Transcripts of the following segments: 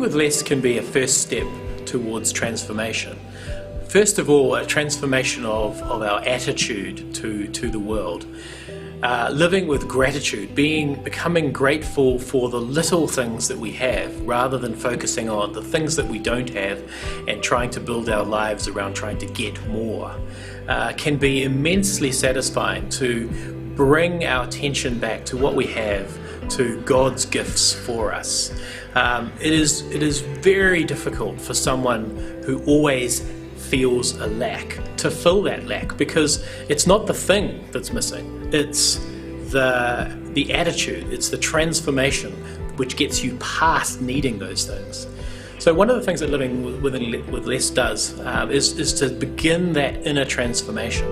with less can be a first step towards transformation. First of all, a transformation of our attitude to the world. Living with gratitude, becoming grateful for the little things that we have rather than focusing on the things that we don't have and trying to build our lives around trying to get more, can be immensely satisfying to bring our attention back to what we have, to God's gifts for us. It is very difficult for someone who always feels a lack to fill that lack, because it's not the thing that's missing, it's the attitude, it's the transformation which gets you past needing those things. So one of the things that living with less does is to begin that inner transformation.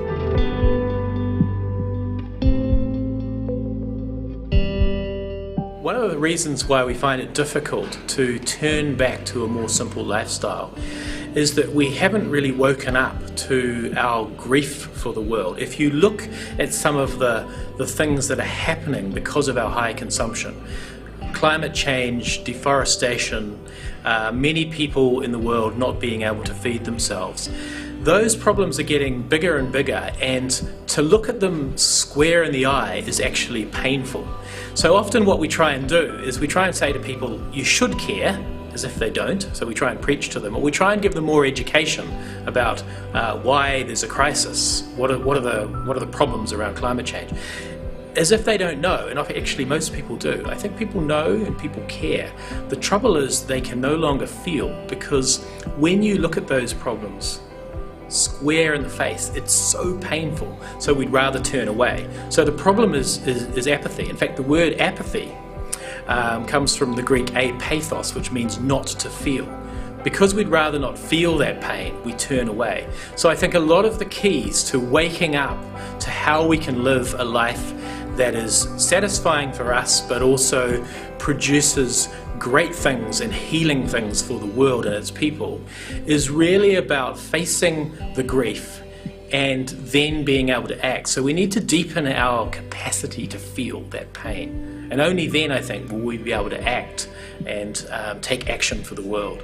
One of the reasons why we find it difficult to turn back to a more simple lifestyle is that we haven't really woken up to our grief for the world. If you look at some of the things that are happening because of our high consumption, climate change, deforestation, many people in the world not being able to feed themselves, those problems are getting bigger and bigger, and to look at them square in the eye is actually painful. So often what we try and do is we try and say to people, you should care, as if they don't, so we try and preach to them, or we try and give them more education about why there's a crisis, what are the problems around climate change, as if they don't know. And actually most people do. I think people know and people care. The trouble is they can no longer feel, because when you look at those problems square in the face, it's so painful, so we'd rather turn away. So the problem is apathy. In fact, the word apathy comes from the Greek apathos, which means not to feel. Because we'd rather not feel that pain, we turn away. So I think a lot of the keys to waking up to how we can live a life that is satisfying for us, but also produces great things and healing things for the world and its people, is really about facing the grief and then being able to act. So we need to deepen our capacity to feel that pain. And only then, I think, will we be able to act and take action for the world.